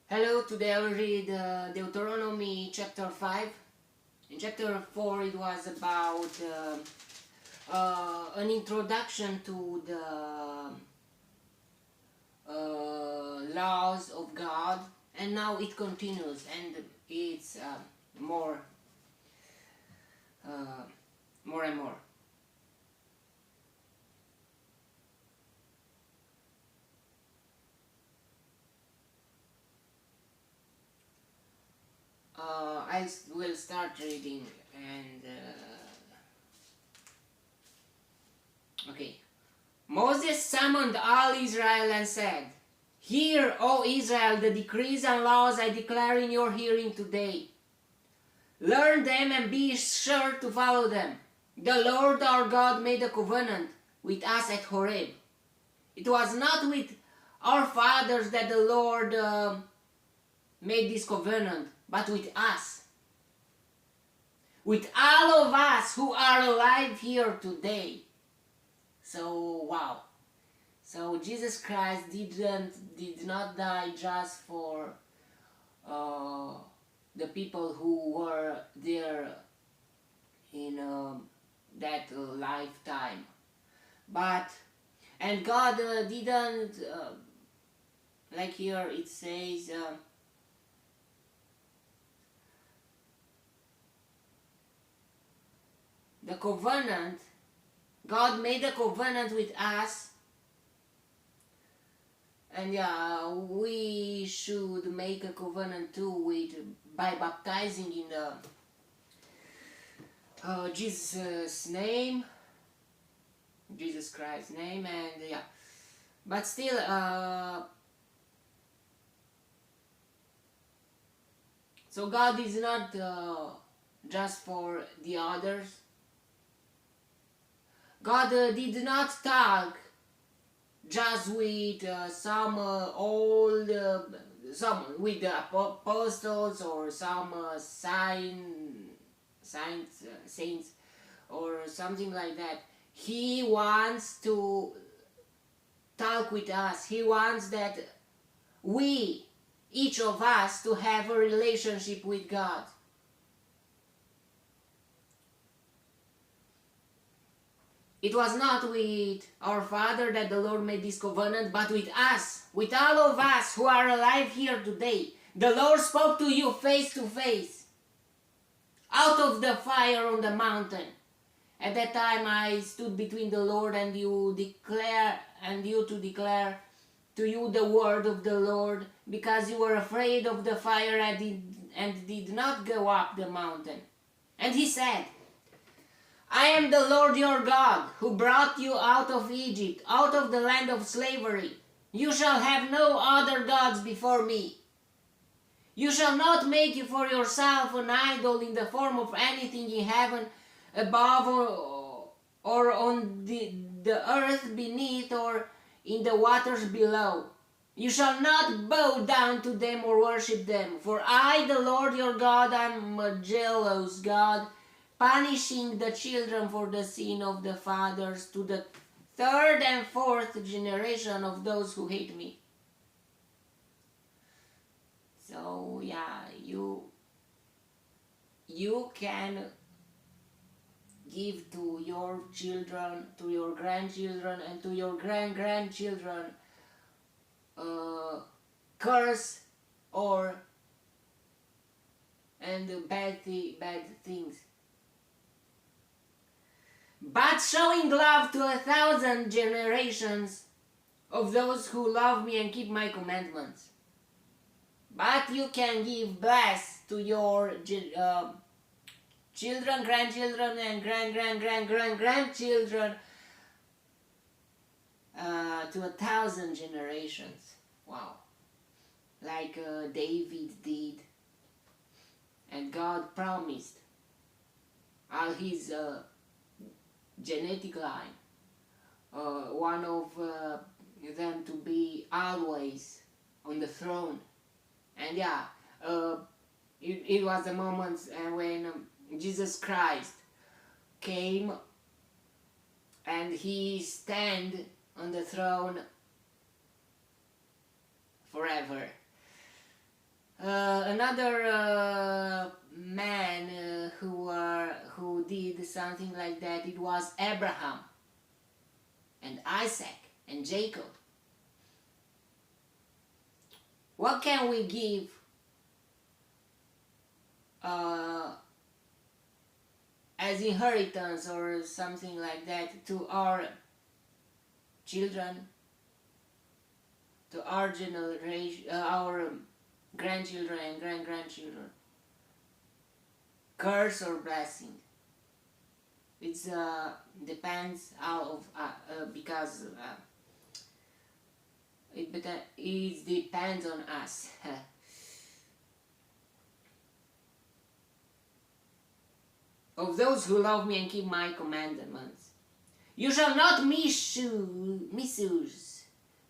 Hello, today I will read Deuteronomy chapter 5. In chapter 4 it was about an introduction to the laws of God, and now it continues and it's more more and more. I will start reading and okay. Moses summoned all Israel and said, "Hear, O Israel, the decrees and laws I declare in your hearing today. Learn them and be sure to follow them. The Lord our God made a covenant with us at Horeb. It was not with our fathers that the Lord made this covenant, but with us. With all of us who are alive here today." So, wow. So Jesus Christ did not die just for the people who were there in that lifetime, but and God didn't like here it says the covenant. God made a covenant with us, and yeah, we should make a covenant too by baptizing in the Jesus' name, Jesus Christ's name, and yeah. But still, so God is not just for the others. God did not talk just with some old, some with the apostles or some saints or something like that. He wants to talk with us. He wants that we, each of us, to have a relationship with God. It was not with our Father that the Lord made this covenant, but with us, with all of us who are alive here today. The Lord spoke to you face to face, out of the fire on the mountain. At that time I stood between the Lord and you to declare to you the word of the Lord, because you were afraid of the fire and did not go up the mountain. And he said, "I am the Lord your God, who brought you out of Egypt, out of the land of slavery. You shall have no other gods before me. You shall not make you for yourself an idol in the form of anything in heaven above or on the earth beneath or in the waters below. You shall not bow down to them or worship them. For I, the Lord your God, am a jealous God, punishing the children for the sin of the fathers to the third and fourth generation of those who hate me." So yeah, you can give to your children, to your grandchildren, and to your grandchildren curse or and bad things. But showing love to 1,000 generations of those who love me and keep my commandments. But you can give bless to your children, grandchildren, and grandchildren to 1,000 generations. Wow. Like David did. And God promised all his genetic line, one of them to be always on the throne. And yeah, it was the moment when Jesus Christ came and he stand on the throne forever. Another man who did something like that, it was Abraham and Isaac and Jacob. What can we give as inheritance or something like that to our children, to our generation, our grandchildren and grandchildren? Curse or blessing? It's depends out of because it depends on us. Of those who love me and keep my commandments. You shall not misuse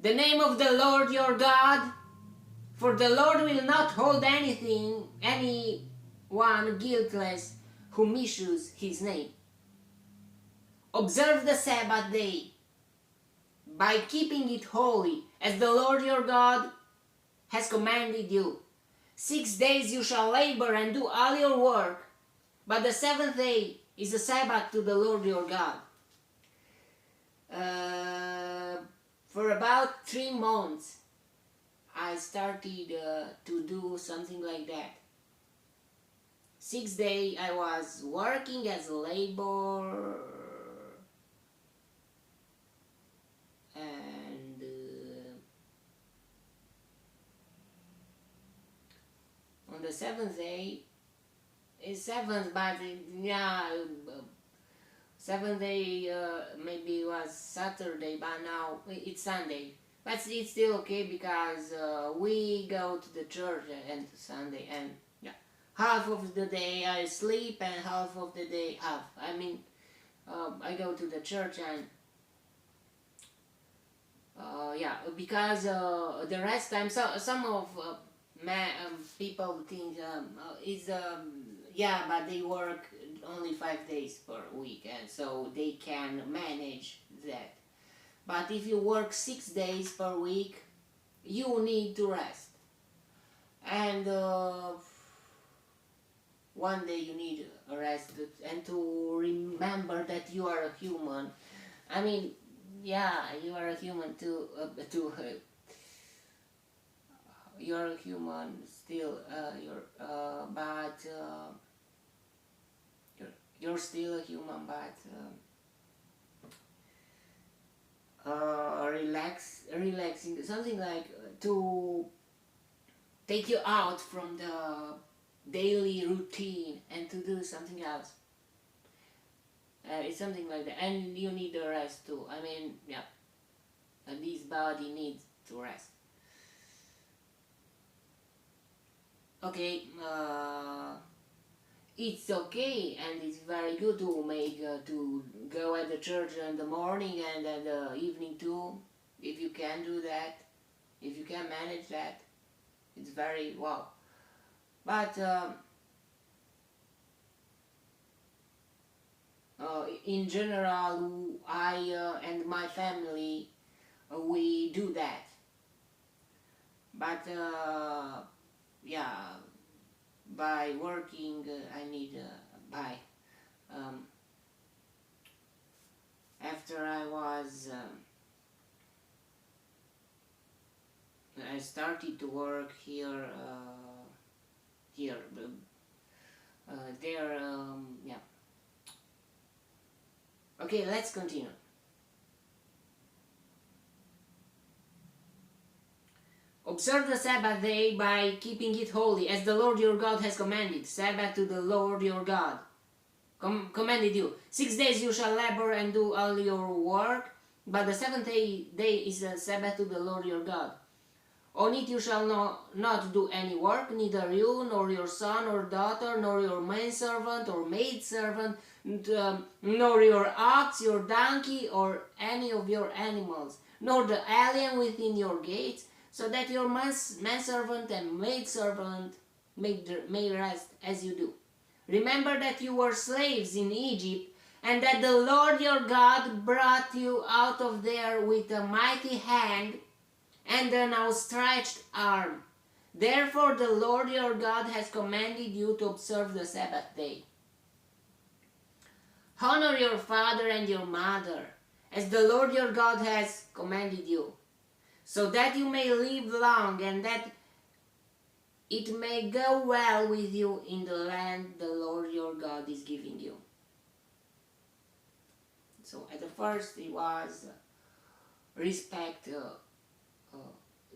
the name of the Lord your God, for the Lord will not hold anyone guiltless who misuses his name. Observe the Sabbath day by keeping it holy, as the Lord your God has commanded you. 6 days you shall labor and do all your work, but the seventh day is a Sabbath to the Lord your God. For about 3 months, I started to do something like that. 6 days I was working as a laborer, and on the seventh day, it's seventh, but yeah, seventh day maybe it was Saturday, but now it's Sunday. But it's still okay because we go to the church and Sunday, and yeah, half of the day I sleep and half of the day I go to the church and yeah, because the rest time some of people think is yeah, but they work only 5 days per week, and so they can manage that. But if you work 6 days per week, you need to rest, and one day you need a rest and to remember that you are a human. I mean, yeah, you are a human too. You are a human still. But you're still a human. But relaxing, something like to take you out from the daily routine and to do something else. It's something like that, and you need the rest too. I mean, yeah, this body needs to rest. Okay, it's okay, and it's very good to make to go at the church in the morning and in the evening too. If you can do that, if you can manage that, it's very wow. But in general, I and my family, we do that. But yeah, by working, I need after I started to work here, there, yeah. Okay, let's continue. Observe the Sabbath day by keeping it holy, as the Lord your God has commanded. Sabbath to the Lord your God commanded you. 6 days you shall labor and do all your work, but the seventh day is a Sabbath to the Lord your God. On it you shall not do any work, neither you, nor your son or daughter, nor your manservant or maidservant, nor your ox, your donkey, or any of your animals, nor the alien within your gates, so that your manservant and maidservant may rest as you do. Remember that you were slaves in Egypt, and that the Lord your God brought you out of there with a mighty hand and an outstretched arm. Therefore the Lord your God has commanded you to observe the Sabbath day. Honor your father and your mother, as the Lord your God has commanded you, so that you may live long and that it may go well with you in the land the Lord your God is giving you. So at the first it was respect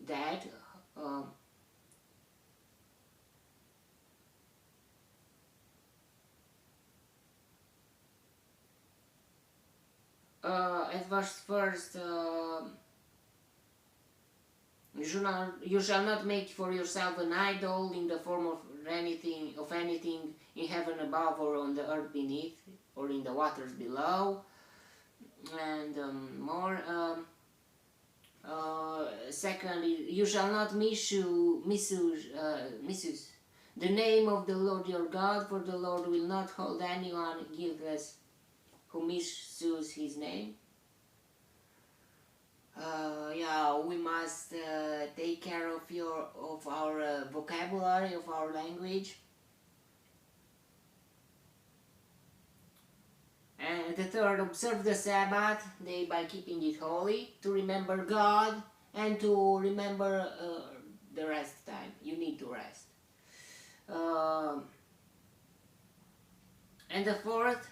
that. At verse first, you shall not make for yourself an idol in the form of anything in heaven above or on the earth beneath or in the waters below. And second, you shall not misuse the name of the Lord your God, for the Lord will not hold anyone guiltless who misuse his name. We must take care of our vocabulary, of our language. And the third, observe the Sabbath day by keeping it holy, to remember God and to remember the rest time. You need to rest. And the fourth,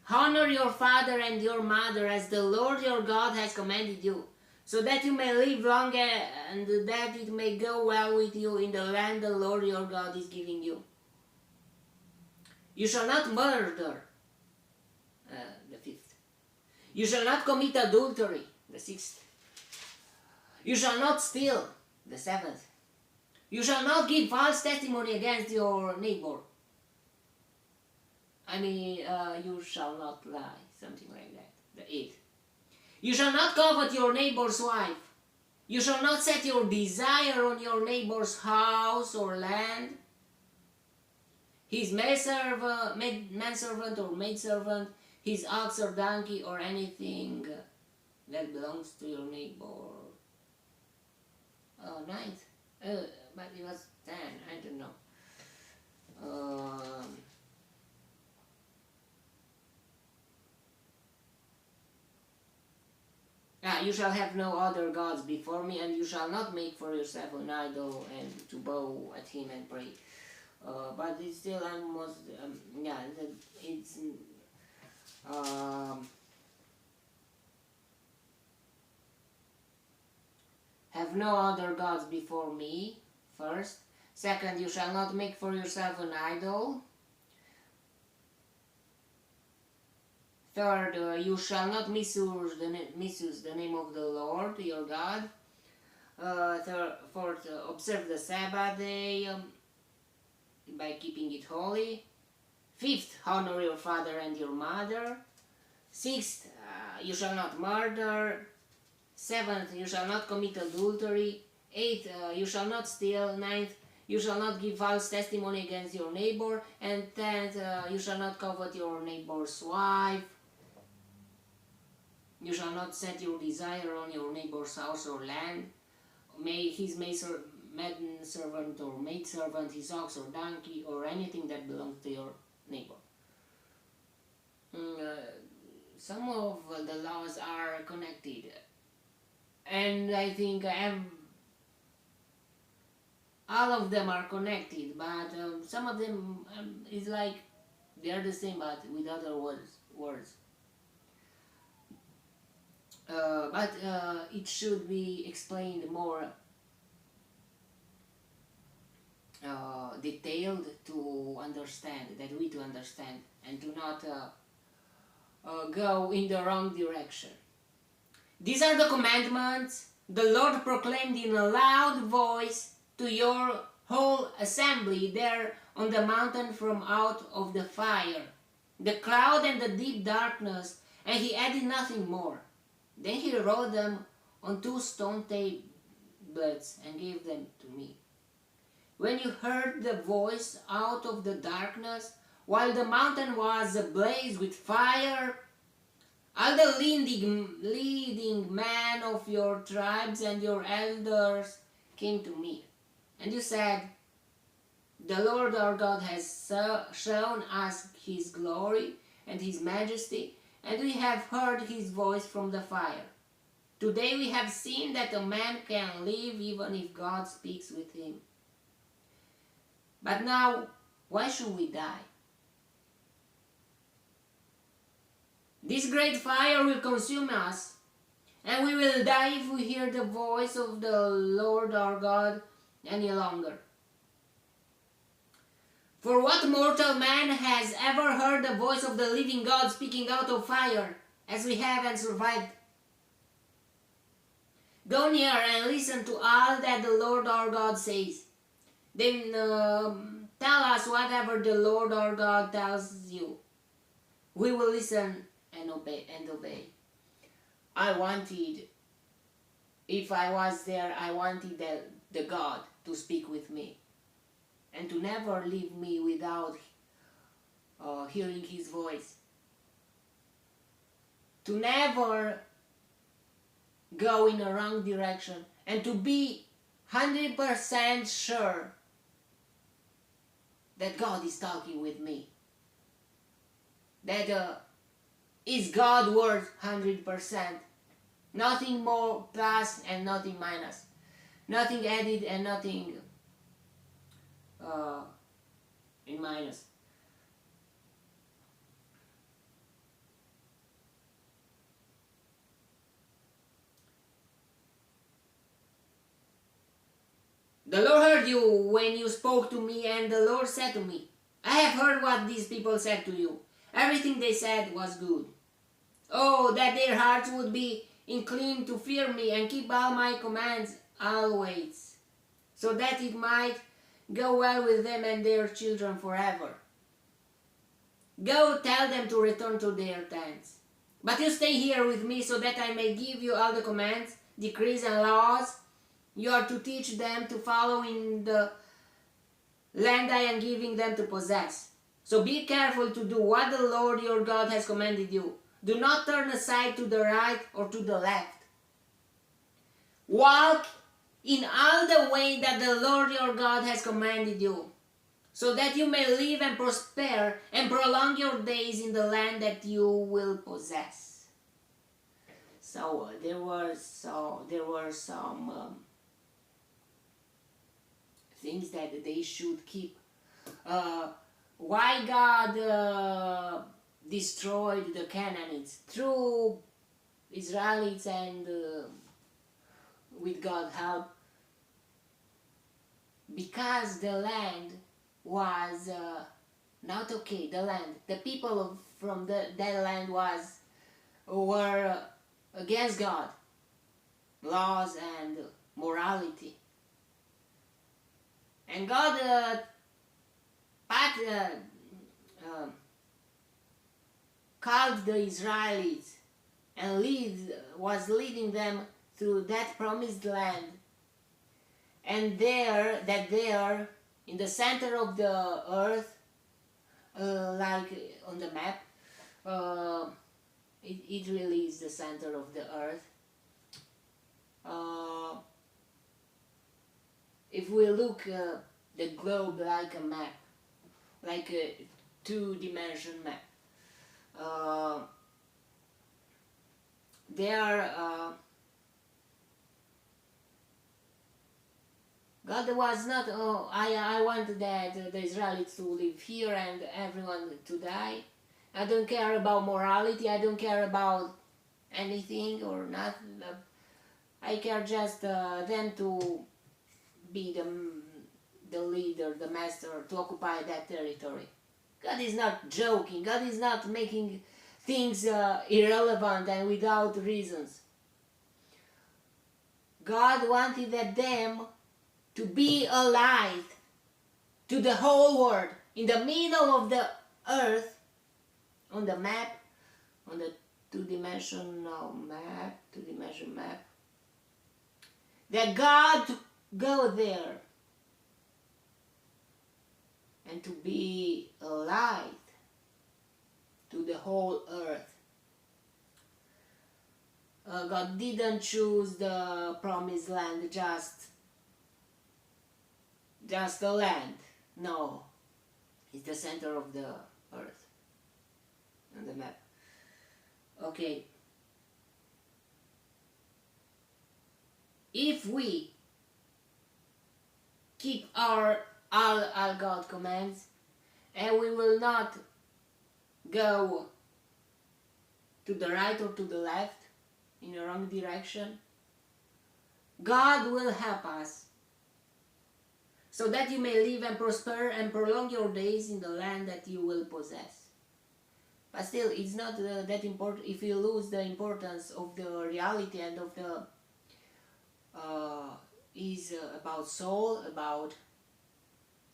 honor your father and your mother as the Lord your God has commanded you, so that you may live long and that it may go well with you in the land the Lord your God is giving you. You shall not murder, the fifth. You shall not commit adultery, the sixth. You shall not steal, the seventh. You shall not give false testimony against your neighbor. You shall not lie, something like that. The eighth. You shall not covet your neighbor's wife. You shall not set your desire on your neighbor's house or land, his manservant or maidservant, his ox or donkey, or anything that belongs to your neighbor. Ninth. But it was 10, I don't know. You shall have no other gods before me, and you shall not make for yourself an idol and to bow at him and pray. But it's still almost, it's, have no other gods before me, first. Second, you shall not make for yourself an idol. Third, you shall not misuse the name of the Lord your God. Fourth, observe the Sabbath day by keeping it holy. Fifth, honor your father and your mother. Sixth, you shall not murder. Seventh, you shall not commit adultery. Eighth, you shall not steal. Ninth, you shall not give false testimony against your neighbor. And tenth, you shall not covet your neighbor's wife. You shall not set your desire on your neighbor's house or land, his manservant or maidservant, his ox or donkey, or anything that belongs to your neighbor. Some of the laws are connected, and I think all of them are connected, but some of them is like they are the same but with other words. But it should be explained more detailed to understand, and to not go in the wrong direction. These are the commandments the Lord proclaimed in a loud voice to your whole assembly there on the mountain from out of the fire, the cloud and the deep darkness, and he added nothing more. Then he wrote them on 2 stone tablets and gave them to me. When you heard the voice out of the darkness, while the mountain was ablaze with fire, all the leading men of your tribes and your elders came to me, And you said, the Lord our God has shown us His glory and His majesty, and we have heard His voice from the fire. Today we have seen that a man can live even if God speaks with him. But now, why should we die? This great fire will consume us, and we will die if we hear the voice of the Lord our God any longer. For what mortal man has ever heard the voice of the living God speaking out of fire, as we have and survived? Go near and listen to all that the Lord our God says. Then tell us whatever the Lord our God tells you. We will listen and obey. If I was there, I wanted the God to speak with me and to never leave me without hearing His voice. To never go in a wrong direction, and to be 100% sure that God is talking with me. That is God's word 100%. Nothing more plus and nothing minus. Nothing added and nothing in minus. The Lord heard you when you spoke to me, and the Lord said to me, I have heard what these people said to you. Everything they said was good. Oh, that their hearts would be inclined to fear me and keep all my commands always, so that it might go well with them and their children forever. Go tell them to return to their tents. But you stay here with me so that I may give you all the commands, decrees and laws you are to teach them to follow in the land I am giving them to possess. So be careful to do what the Lord your God has commanded you. Do not turn aside to the right or to the left. Walk in all the way that the Lord your God has commanded you, so that you may live and prosper and prolong your days in the land that you will possess. So there were some things that they should keep. Why God destroyed the Canaanites through Israelites and with God's help? Because the land was not okay. The people from that land were against God, laws and morality. And God called the Israelites and was leading them through that promised land. And there, in the center of the earth, like on the map, it really is the center of the earth. If we look the globe like a map, like a two-dimension map, God was not, I want that the Israelites to live here and everyone to die. I don't care about morality, I don't care about anything or nothing. I care just them to be the leader, the master, to occupy that territory. God is not joking. God is not making things irrelevant and without reasons. God wanted them to be a light to the whole world, in the middle of the earth, on the map, on the two-dimensional map, that God to go there and to be a light to the whole earth. God didn't choose the promised land just just a land. No, it's the center of the earth on the map. Okay. If we keep all God commands, and we will not go to the right or to the left in a wrong direction, God will help us so that you may live and prosper and prolong your days in the land that you will possess. But still, it's not that important if you lose the importance of the reality and of the is about soul, about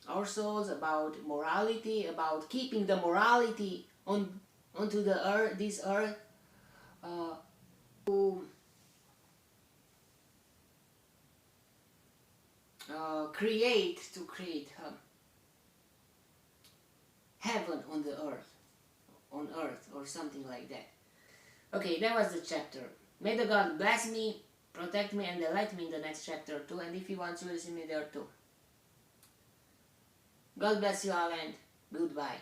our souls, about morality, about keeping the morality onto the earth, this earth, to create heaven on the earth, or something like that. Okay, that was the chapter. May the God bless me, protect me, and delight me in the next chapter too. And if He wants, you will see me there too. God bless you all, and goodbye.